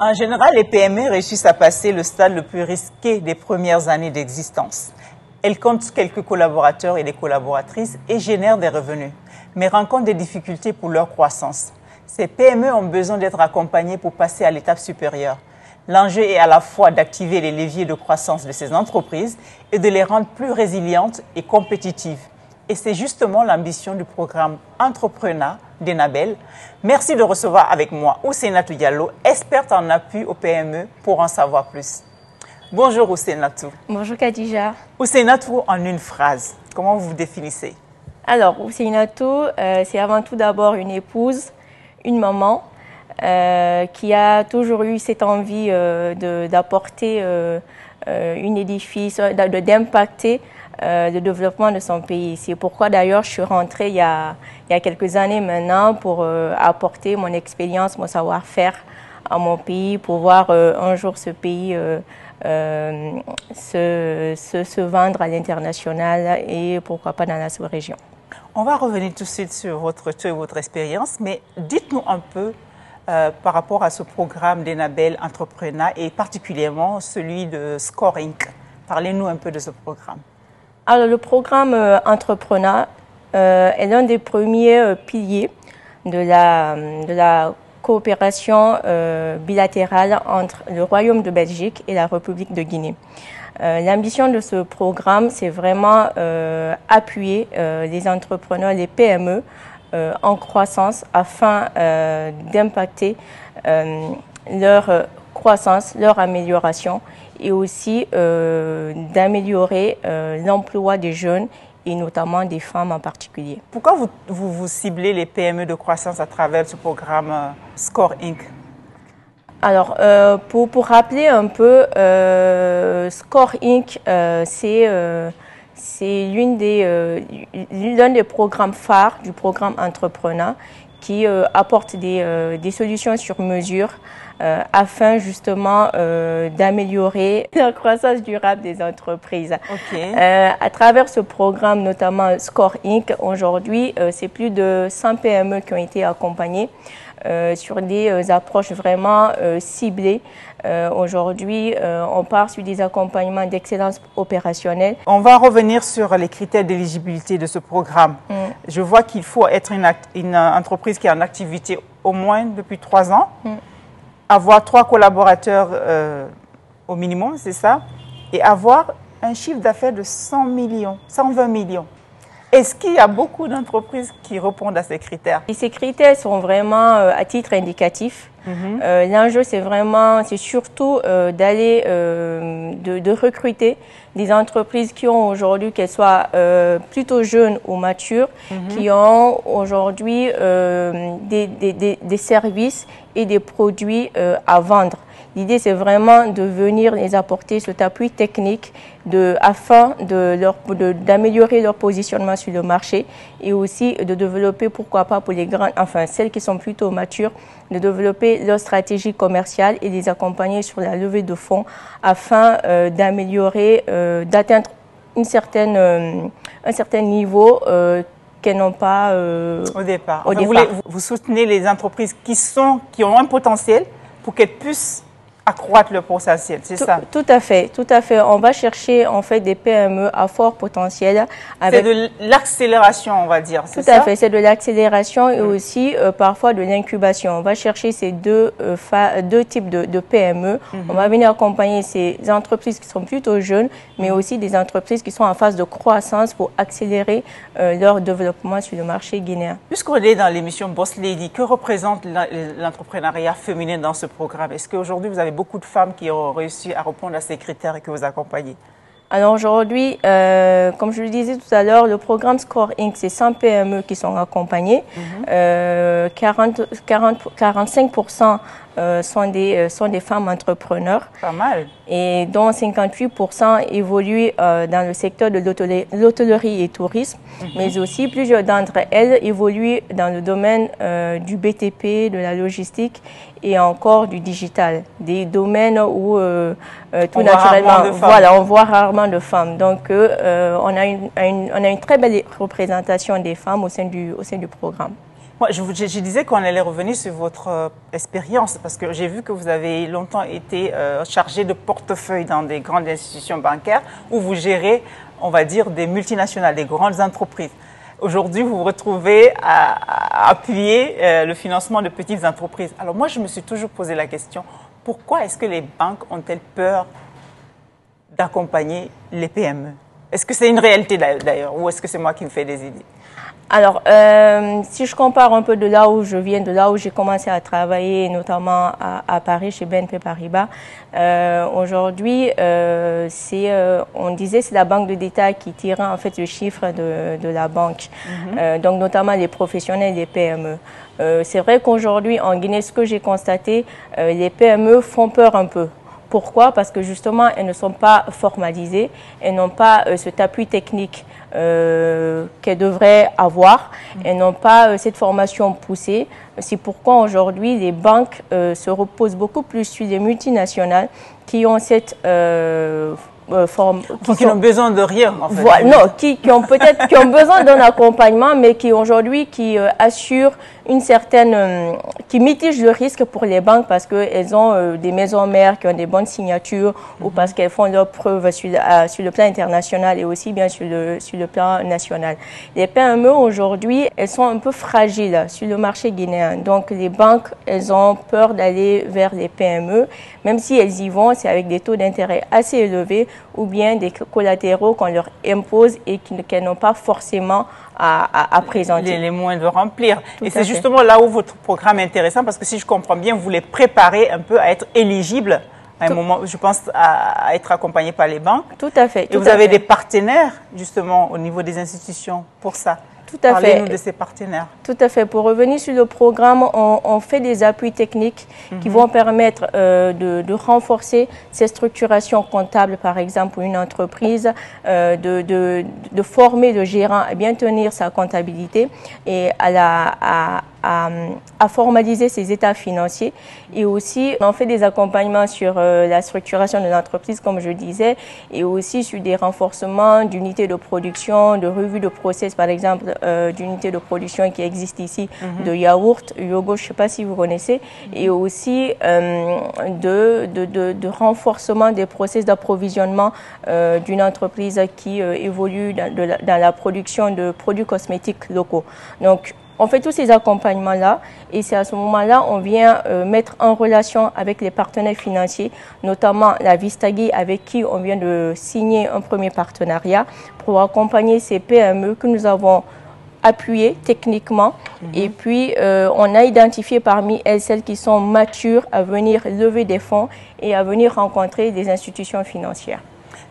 En général, les PME réussissent à passer le stade le plus risqué des premières années d'existence. Elles comptent quelques collaborateurs et des collaboratrices et génèrent des revenus, mais rencontrent des difficultés pour leur croissance. Ces PME ont besoin d'être accompagnées pour passer à l'étape supérieure. L'enjeu est à la fois d'activer les leviers de croissance de ces entreprises et de les rendre plus résilientes et compétitives. Et c'est justement l'ambition du programme Entrepreneur d'Enabel. Merci de recevoir avec moi Ouseinatou Diallo, experte en appui aux PME, pour en savoir plus. Bonjour Ouseinatou. Bonjour Khadija. Ouseinatou, en une phrase, comment vous vous définissez? Alors, Ouseinatou, c'est avant tout d'abord une épouse, une maman, qui a toujours eu cette envie d'apporter un édifice, d'impacter le développement de son pays. C'est pourquoi d'ailleurs je suis rentrée il y a quelques années maintenant pour apporter mon expérience, mon savoir-faire à mon pays, pour voir un jour ce pays se vendre à l'international et pourquoi pas dans la sous-région. On va revenir tout de suite sur votre expérience, mais dites-nous un peu par rapport à ce programme d'Enabel Entrepreneur et particulièrement celui de Score Inc. Parlez-nous un peu de ce programme. Alors, le programme Entrepreneur est l'un des premiers piliers de la coopération bilatérale entre le Royaume de Belgique et la République de Guinée. L'ambition de ce programme, c'est vraiment appuyer les entrepreneurs, les PME en croissance afin d'impacter leur croissance, leur amélioration et aussi d'améliorer l'emploi des jeunes et notamment des femmes en particulier. Pourquoi vous ciblez les PME de croissance à travers ce programme Score Inc? Alors, pour rappeler un peu, Score Inc, c'est l'un des programmes phares du programme Entrepreneur qui apporte des solutions sur mesure afin justement d'améliorer la croissance durable des entreprises. Okay. À travers ce programme, notamment Score Inc, aujourd'hui, c'est plus de 100 PME qui ont été accompagnées sur des approches vraiment ciblées. Aujourd'hui, on part sur des accompagnements d'excellence opérationnelle. On va revenir sur les critères d'éligibilité de ce programme. Je vois qu'il faut être une entreprise qui est en activité au moins depuis 3 ans, avoir 3 collaborateurs au minimum, c'est ça, et avoir un chiffre d'affaires de 100 millions, 120 millions. Est-ce qu'il y a beaucoup d'entreprises qui répondent à ces critères? Et ces critères sont vraiment à titre indicatif. L'enjeu, c'est surtout d'aller, de recruter des entreprises qui ont aujourd'hui, qu'elles soient plutôt jeunes ou matures, qui ont aujourd'hui des services et des produits à vendre. L'idée, c'est vraiment de venir les apporter cet appui technique afin d'améliorer leur positionnement sur le marché et aussi de développer, pourquoi pas pour les grandes, enfin celles qui sont plutôt matures, de développer leur stratégie commerciale et les accompagner sur la levée de fonds afin d'améliorer, d'atteindre un certain niveau qu'elles n'ont pas au départ. Vous soutenez les entreprises qui ont un potentiel pour qu'elles puissent accroître le potentiel, c'est ça? Tout à fait, tout à fait. On va chercher en fait des PME à fort potentiel. C'est de l'accélération, on va dire, c'est ça? Tout à fait, c'est de l'accélération et aussi parfois de l'incubation. On va chercher ces deux types de PME. On va venir accompagner ces entreprises qui sont plutôt jeunes, mais aussi des entreprises qui sont en phase de croissance pour accélérer leur développement sur le marché guinéen. Puisqu'on est dans l'émission Boss Lady, que représente l'entrepreneuriat féminin dans ce programme? Est-ce qu'aujourd'hui, vous avez beaucoup de femmes qui ont réussi à répondre à ces critères et que vous accompagnez? Alors aujourd'hui, comme je le disais tout à l'heure, le programme Score Inc, c'est 100 PME qui sont accompagnées. 45% sont des femmes entrepreneurs. Pas mal. Et dont 58% évoluent dans le secteur de l'hôtellerie et tourisme, mais aussi plusieurs d'entre elles évoluent dans le domaine du BTP, de la logistique et encore du digital, des domaines où tout naturellement, voilà, on voit rarement de femmes. Donc, on a une très belle représentation des femmes au sein du programme. Moi, je disais qu'on allait revenir sur votre expérience, parce que j'ai vu que vous avez longtemps été chargé de portefeuille dans des grandes institutions bancaires où vous gérez, on va dire, des multinationales, des grandes entreprises. Aujourd'hui, vous vous retrouvez à appuyer le financement de petites entreprises. Alors moi, je me suis toujours posé la question, pourquoi est-ce que les banques ont-elles peur d'accompagner les PME? Est-ce que c'est une réalité d'ailleurs, ou est-ce que c'est moi qui me fais des idées? Alors, si je compare un peu de là où je viens, de là où j'ai commencé à travailler, notamment à Paris, chez BNP Paribas, aujourd'hui, on disait c'est la banque de détail qui tirait en fait le chiffre de la banque, donc notamment les professionnels des PME. C'est vrai qu'aujourd'hui, en Guinée, ce que j'ai constaté, les PME font peur un peu. Pourquoi? Parce que justement, elles ne sont pas formalisées, elles n'ont pas cet appui technique qu'elles devraient avoir, elles n'ont pas cette formation poussée. C'est pourquoi aujourd'hui, les banques se reposent beaucoup plus sur les multinationales qui ont cette qui ont besoin de rien, en fait. Voilà, non, qui ont peut-être qui ont besoin d'un accompagnement, mais qui aujourd'hui assurent une certaine, qui mitigent le risque pour les banques parce qu'elles ont des maisons mères qui ont des bonnes signatures ou parce qu'elles font leurs preuves sur le plan international et aussi bien sur le plan national. Les PME aujourd'hui, elles sont un peu fragiles sur le marché guinéen. Donc les banques, elles ont peur d'aller vers les PME, même si elles y vont, c'est avec des taux d'intérêt assez élevés ou bien des collatéraux qu'on leur impose et qu'elles n'ont pas forcément à présenter. Les moyens de remplir. Et c'est justement là où votre programme est intéressant parce que si je comprends bien, vous les préparez un peu à être éligibles à un moment, je pense, à être accompagnés par les banques. Tout à fait. Et vous avez des partenaires justement au niveau des institutions pour ça. Tout à fait. Parlez-nous de ces partenaires. Tout à fait. Pour revenir sur le programme, on fait des appuis techniques qui vont permettre de renforcer ces structurations comptables, par exemple, pour une entreprise, de former le gérant à bien tenir sa comptabilité et à formaliser ses états financiers. Et aussi, on fait des accompagnements sur la structuration de l'entreprise, comme je disais, et aussi sur des renforcements d'unités de production, de revues de process, par exemple, d'unités de production qui existent ici, de yaourt, yogourt, je ne sais pas si vous connaissez, et aussi de renforcement des process d'approvisionnement d'une entreprise qui évolue dans la production de produits cosmétiques locaux. Donc, on fait tous ces accompagnements-là et c'est à ce moment-là on vient mettre en relation avec les partenaires financiers, notamment la Vistagui avec qui on vient de signer un premier partenariat pour accompagner ces PME que nous avons appuyées techniquement et puis on a identifié parmi elles celles qui sont matures à venir lever des fonds et à venir rencontrer des institutions financières.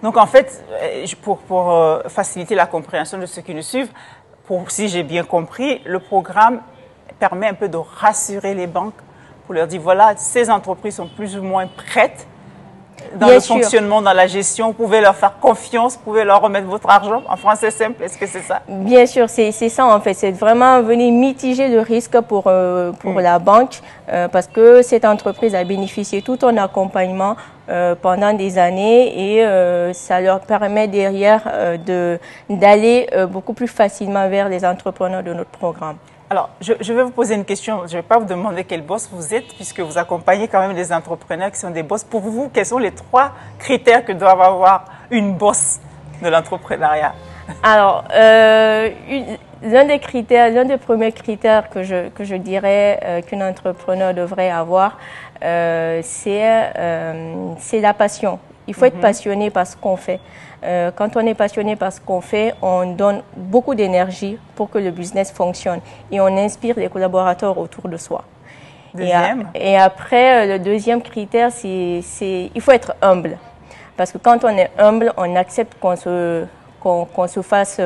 Donc en fait, pour faciliter la compréhension de ceux qui nous suivent, si j'ai bien compris, le programme permet un peu de rassurer les banques pour leur dire, voilà, ces entreprises sont plus ou moins prêtes dans le fonctionnement, dans la gestion. Vous pouvez leur faire confiance, vous pouvez leur remettre votre argent. En français simple, est-ce que c'est ça? Bien sûr, c'est ça en fait. C'est vraiment venir mitiger le risque pour la banque parce que cette entreprise a bénéficié tout en accompagnement pendant des années et ça leur permet derrière d'aller beaucoup plus facilement vers les entrepreneurs de notre programme. Alors, je vais vous poser une question. Je ne vais pas vous demander quel boss vous êtes, puisque vous accompagnez quand même des entrepreneurs qui sont des boss. Pour vous, quels sont les 3 critères que doivent avoir une boss de l'entrepreneuriat? Alors, l'un des premiers critères que je dirais qu'un entrepreneur devrait avoir, c'est la passion. Il faut être passionné par ce qu'on fait. Quand on est passionné par ce qu'on fait, on donne beaucoup d'énergie pour que le business fonctionne et on inspire les collaborateurs autour de soi. Et après, le deuxième critère, il faut être humble. Parce que quand on est humble, on accepte qu'on se fasse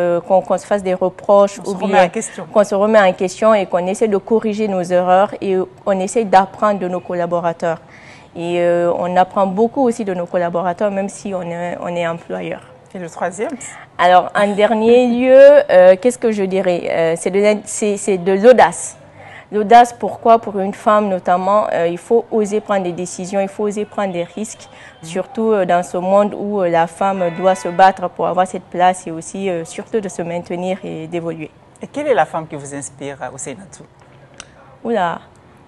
des reproches ou bien qu'on se remet en question et qu'on essaie de corriger nos erreurs et on essaie d'apprendre de nos collaborateurs. Et on apprend beaucoup aussi de nos collaborateurs, même si on est employeur. Et le troisième? Alors, en dernier lieu, qu'est-ce que je dirais? C'est de l'audace. L'audace, pourquoi? Pour une femme notamment, il faut oser prendre des décisions, il faut oser prendre des risques, surtout dans ce monde où la femme doit se battre pour avoir cette place et aussi surtout de se maintenir et d'évoluer. Et quelle est la femme qui vous inspire, Ousseynatou? Oula,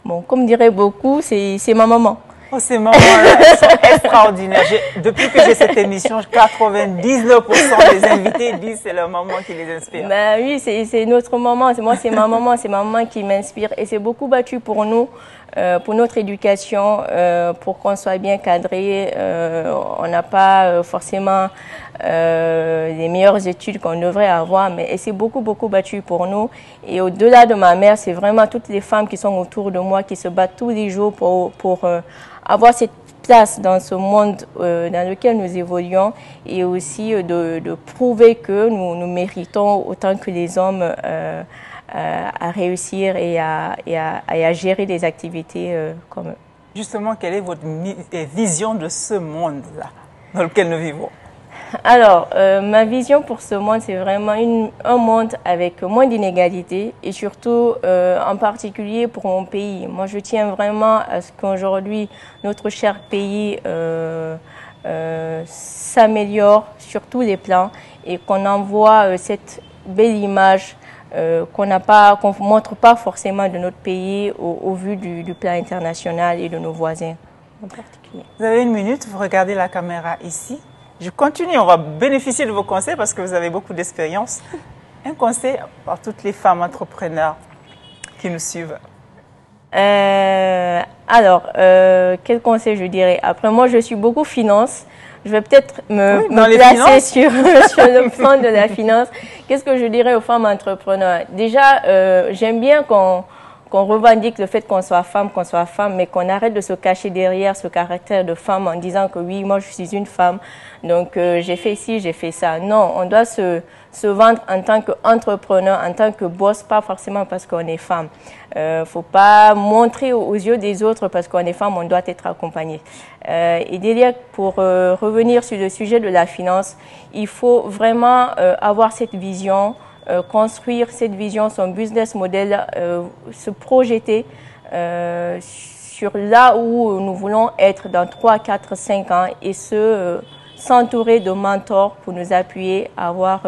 bon, comme dirait beaucoup, c'est ma maman. Oh, ces moments-là, elles sont extraordinaires. Depuis que j'ai cette émission, 99% des invités disent que c'est leur maman qui les inspire. Ben oui, c'est notre maman. Moi, c'est ma maman. C'est ma maman qui m'inspire. Et c'est beaucoup battu pour nous, pour notre éducation, pour qu'on soit bien cadré. On n'a pas forcément les meilleures études qu'on devrait avoir, mais c'est beaucoup battu pour nous. Et au-delà de ma mère, c'est vraiment toutes les femmes qui sont autour de moi, qui se battent tous les jours pour avoir cette place dans ce monde dans lequel nous évoluons, et aussi de prouver que nous méritons autant que les hommes à réussir et à gérer des activités comme eux. Justement, quelle est votre vision de ce monde-là dans lequel nous vivons? Alors, ma vision pour ce monde, c'est vraiment un monde avec moins d'inégalités, et surtout, en particulier pour mon pays. Moi, je tiens vraiment à ce qu'aujourd'hui, notre cher pays s'améliore sur tous les plans, et qu'on envoie cette belle image qu'on ne montre pas forcément de notre pays au vu du plan international et de nos voisins en particulier. Vous avez une minute, vous regardez la caméra ici. Je continue, on va bénéficier de vos conseils parce que vous avez beaucoup d'expérience. Un conseil pour toutes les femmes entrepreneurs qui nous suivent. Alors, quel conseil je dirais? Après, moi, je suis beaucoup finance. Je vais peut-être me placer sur le plan de la finance. Qu'est-ce que je dirais aux femmes entrepreneurs? Déjà, j'aime bien qu'on revendique le fait qu'on soit femme, mais qu'on arrête de se cacher derrière ce caractère de femme en disant que oui, moi je suis une femme, donc j'ai fait ci, j'ai fait ça. Non, on doit se vendre en tant qu'entrepreneur, en tant que boss, pas forcément parce qu'on est femme. Faut pas montrer aux yeux des autres parce qu'on est femme, on doit être accompagné. Et derrière, pour revenir sur le sujet de la finance, il faut vraiment avoir cette vision, construire cette vision, son business model, se projeter sur là où nous voulons être dans 3, 4, 5 ans, et s'entourer de mentors pour nous appuyer, avoir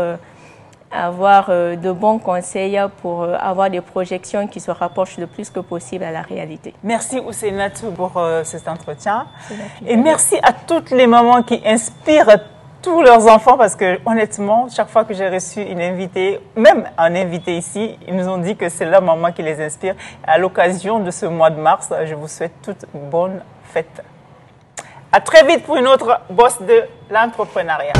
de bons conseils pour avoir des projections qui se rapprochent le plus que possible à la réalité. Merci Ousseynatou pour cet entretien. Et merci à toutes les mamans qui inspirent tous leurs enfants, parce que honnêtement, chaque fois que j'ai reçu une invitée, même un invité ici, ils nous ont dit que c'est leur maman qui les inspire. À l'occasion de ce mois de mars, je vous souhaite toutes bonnes fêtes. À très vite pour une autre bosse de l'entrepreneuriat.